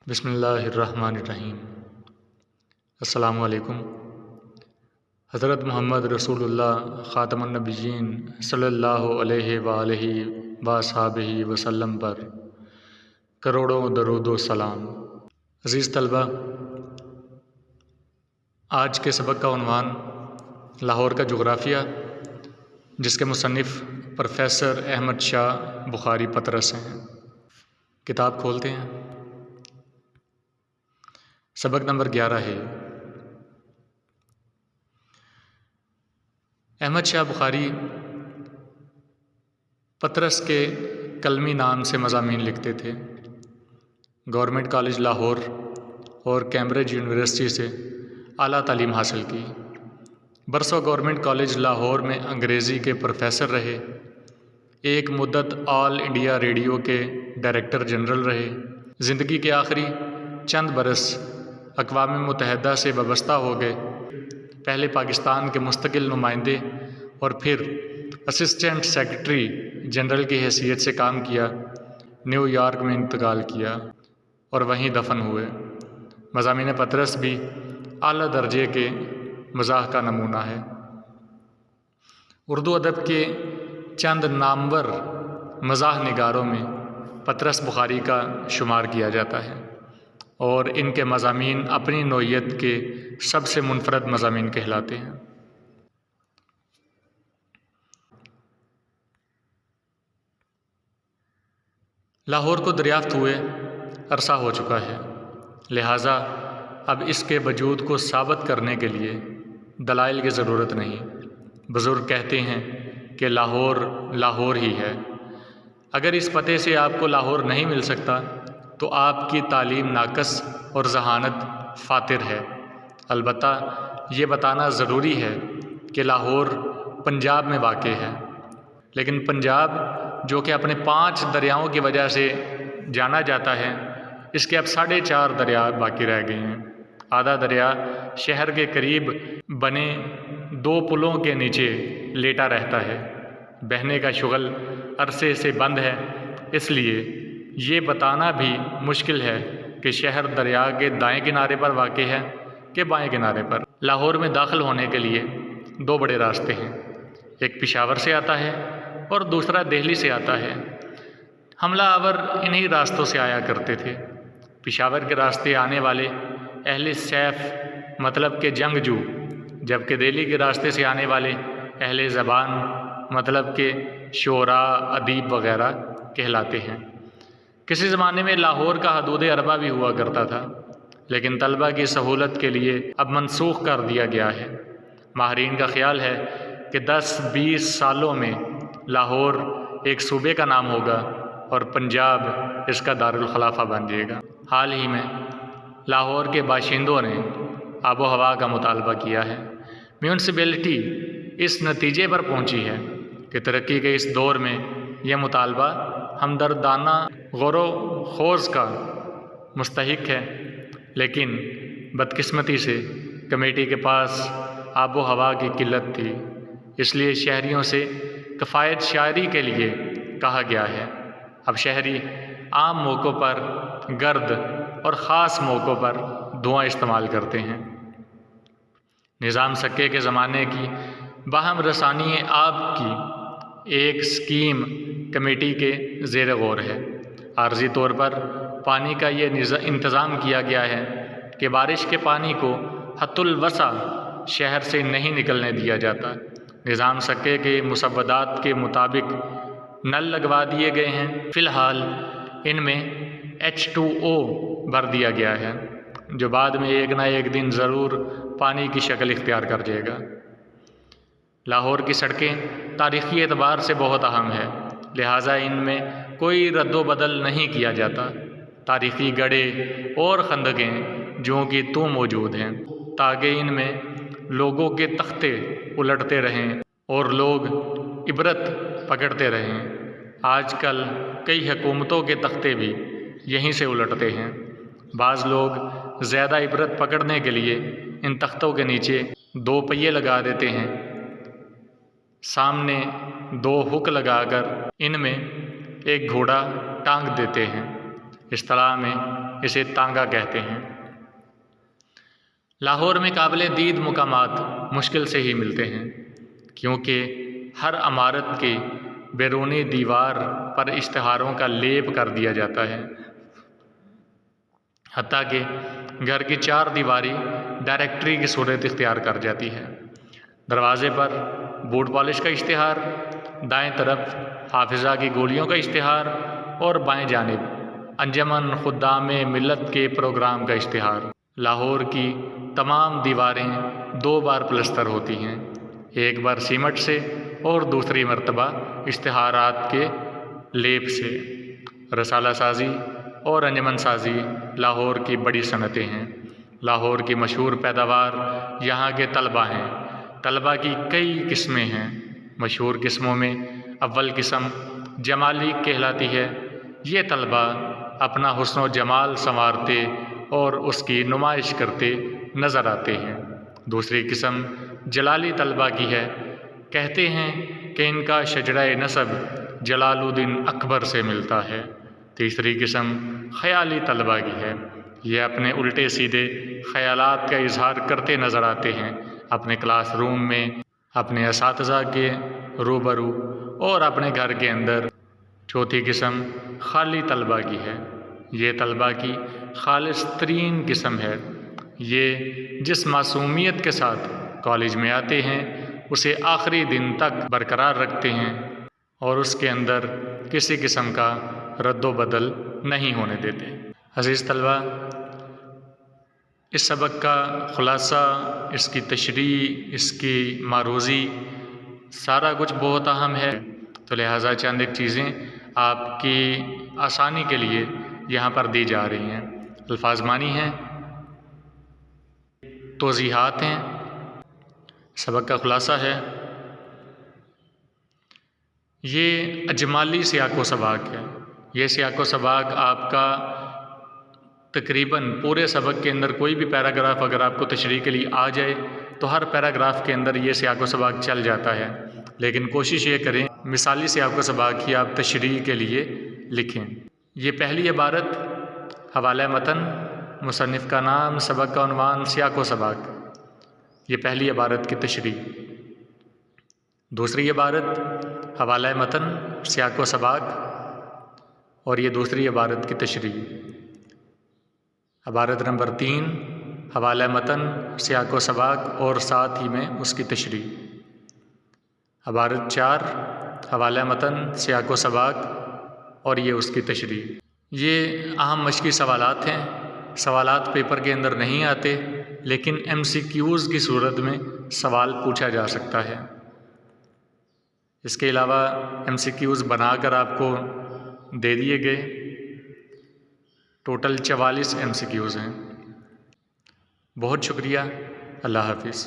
बिस्मिल्लाहिर्रहमानिर्रहीम। अस्सलामु अलैकुम। हज़रत मोहम्मद रसूलुल्लाह ख़ातमुन नबिय्यीन सल्लल्लाहु अलैहि वालैहि वसहबिहि वसल्लम पर करोड़ों दरूद व सलाम। अज़ीज़ तलबा, आज के सबक का उन्वान लाहौर का जुग़राफ़िया, जिसके मुसन्निफ़ प्रोफ़ेसर अहमद शाह बुखारी पतरस हैं। किताब खोलते हैं। सबक नंबर 11 है। अहमद शाह बुखारी पतरस के कलमी नाम से मज़ामीन लिखते थे। गवर्नमेंट कॉलेज लाहौर और कैम्ब्रिज यूनिवर्सिटी से आला तालीम हासिल की। बरसों गवर्नमेंट कॉलेज लाहौर में अंग्रेज़ी के प्रोफ़ेसर रहे। एक मुद्दत ऑल इंडिया रेडियो के डायरेक्टर जनरल रहे। ज़िंदगी के आखिरी चंद बरस अक़वाम मुत्तहिदा से वाबस्ता हो गए। पहले पाकिस्तान के मुस्तकिल नुमाइंदे और फिर असिस्टेंट सेक्रेटरी जनरल की हैसियत से काम किया। न्यूयॉर्क में इंतकाल किया और वहीं दफन हुए। मज़ामीन पतरस भी आला दर्जे के मज़ाह का नमूना है। उर्दू अदब के चंद नामवर मज़ाह निगारों में पतरस बुखारी का शुमार किया जाता है और इनके मज़ामीन अपनी नौइयत के सबसे मुनफरद मज़ामीन कहलाते हैं। लाहौर को दरियाफ़्त हुए अरसा हो चुका है, लिहाजा अब इसके वजूद को साबित करने के लिए दलाइल की ज़रूरत नहीं। बुज़ुर्ग कहते हैं कि लाहौर लाहौर ही है। अगर इस पते से आपको लाहौर नहीं मिल सकता तो आपकी तालीम नाकस और ज़हानत फ़ातिर है। अलबत्ता ये बताना ज़रूरी है कि लाहौर पंजाब में वाक़ है, लेकिन पंजाब जो कि अपने 5 दरियाओं की वजह से जाना जाता है, इसके अब 4.5 दरिया बाकी रह गए हैं। आधा दरिया शहर के करीब बने 2 पुलों के नीचे लेटा रहता है। बहने का शुगल अरसे से बंद है, इसलिए ये बताना भी मुश्किल है कि शहर दरिया के दाएं किनारे पर वाक़ है कि बाएं किनारे पर। लाहौर में दाखिल होने के लिए 2 बड़े रास्ते हैं। एक पेशावर से आता है और दूसरा दिल्ली से आता है। हमलावर इन्हीं रास्तों से आया करते थे। पेशावर के रास्ते आने वाले अहले सैफ मतलब के जंगजू, जबकि दिल्ली के रास्ते से आने वाले अहले ज़बान मतलब के शोरा अदीब वग़ैरह कहलाते हैं। किसी ज़माने में लाहौर का हदूद अरबा भी हुआ करता था, लेकिन तलबा की सहूलत के लिए अब मनसूख कर दिया गया है। माहरीन का ख़्याल है कि 10-20 सालों में लाहौर एक सूबे का नाम होगा और पंजाब इसका दारुल खिलाफा बन जाएगा। हाल ही में लाहौर के बाशिंदों ने आबो हवा का मुतालबा किया है। म्यूनसिपैलिटी इस नतीजे पर पहुंची है कि तरक्की के इस दौर में यह मुतालबा हमदर्दाना गौरो खोज का मुस्तहिक है, लेकिन बदकिस्मती से कमेटी के पास आबो हवा की किल्लत थी, इसलिए शहरियों से कफ़ायत शायरी के लिए कहा गया है। अब शहरी आम मौक़ों पर गर्द और ख़ास मौक़ों पर धुआं इस्तेमाल करते हैं। निज़ाम सक्के के ज़माने की बाहम रसानी आब की एक स्कीम कमेटी के ज़ेर गौर है। आर्ज़ी तौर पर पानी का ये इंतज़ाम किया गया है कि बारिश के पानी को हत्तुल वसा शहर से नहीं निकलने दिया जाता। निज़ाम सक्के के मुसव्वदात के मुताबिक नल लगवा दिए गए हैं। फ़िलहाल इनमें H2O भर दिया गया है, जो बाद में एक ना एक दिन ज़रूर पानी की शक्ल इख्तियार कर जाएगा। लाहौर की सड़कें तारीख़ी एतबार से बहुत अहम है, लिहाजा इनमें कोई रद्दो-बदल नहीं किया जाता। तारीख़ी गड्ढे और खंदकें जो कि तो मौजूद हैं, ताकि इनमें लोगों के तख्ते उलटते रहें और लोग इबरत पकड़ते रहें। आजकल कई हुकूमतों के तख्ते भी यहीं से उलटते हैं। बाज़ लोग ज़्यादा इबरत पकड़ने के लिए इन तख्तों के नीचे 2 पहिए लगा देते हैं, सामने 2 हुक लगाकर इनमें एक घोड़ा टांग देते हैं। इस तरह में इसे तांगा कहते हैं। लाहौर में काबिल दीद मुकामात मुश्किल से ही मिलते हैं, क्योंकि हर इमारत के बैरूनी दीवार पर इश्तिहारों का लेप कर दिया जाता है। हत्ता कि घर की 4 दीवारी डायरेक्टरी की सूरत इख्तियार कर जाती है। दरवाज़े पर बूट पॉलिश का इश्तिहार, दाएं तरफ हाफिज़ा की गोलियों का इश्तिहार और बाएं जानिब अंजमन खुद्दाम मिल्लत के प्रोग्राम का इश्तिहार। लाहौर की तमाम दीवारें 2 बार प्लस्तर होती हैं, एक बार सीमेंट से और दूसरी मरतबा इश्तिहारात के लेप से। रसाला साजी और अंजमन साजी लाहौर की बड़ी सनतें हैं। लाहौर की मशहूर पैदावार यहाँ के तलबा हैं। तलबा की कई किस्में हैं। मशहूर किस्मों में अव्वल किस्म जमाली कहलाती है। ये तलबा अपना हुस्न व जमाल संवारते और उसकी नुमाइश करते नज़र आते हैं। दूसरी किस्म जलाली तलबा की है। कहते हैं कि इनका शजरा नसब जलालुद्दीन अकबर से मिलता है। तीसरी किस्म ख़याली तलबा की है। ये अपने उल्टे सीधे ख़यालात का इजहार करते नज़र आते हैं अपने क्लासरूम में, अपने असातिज़ा के रूबरू और अपने घर के अंदर। चौथी किस्म खाली तलबा की है। ये तलबा की खालिस तरीन किस्म है। ये जिस मासूमियत के साथ कॉलेज में आते हैं उसे आखिरी दिन तक बरकरार रखते हैं और उसके अंदर किसी किस्म का रद्दो बदल नहीं होने देते। अज़ीज़ तलबा, इस सबक का ख़ुलासा, इसकी तशरीह, इसकी मारूज़ी, सारा कुछ बहुत अहम है। तो लिहाजा चंद एक चीज़ें आपकी आसानी के लिए यहाँ पर दी जा रही हैं। अल्फाज़मानी हैं, तौज़ीहात हैं, सबक का ख़ुलासा है। ये अजमाली सियाक़ो सबाक है। ये सियाक़ो सबाक आपका तकरीबन पूरे सबक के अंदर कोई भी पैराग्राफ अगर आपको तशरीह के लिए आ जाए तो हर पैराग्राफ के अंदर ये सियाक़ो सबाक चल जाता है। लेकिन कोशिश ये करें मिसाली सियाक़ो सबाक ही आप तशरीह के लिए लिखें। ये पहली इबारत हवाला मतन, मुसन्निफ़ का नाम, सबक का उन्वान, सियाक़ो सबाक, ये पहली इबारत की तशरीह। दूसरी इबारत हवाला मतन, सियाक़ो सबाक और ये दूसरी इबारत की तशरीह। इबारत नंबर 3 हवाला मतन, सियाक़ो सबाक और साथ ही में उसकी तशरीह। इबारत 4 हवाला मतन, सियाक़ो सबाक और ये उसकी तशरीह। ये अहम मशक़ी सवालात हैं। सवालात पेपर के अंदर नहीं आते, लेकिन MCQs की सूरत में सवाल पूछा जा सकता है। इसके अलावा MCQs बनाकर आपको दे दिए गए। टोटल 44 MCQs हैं। बहुत शुक्रिया। अल्लाह हाफ़िज़।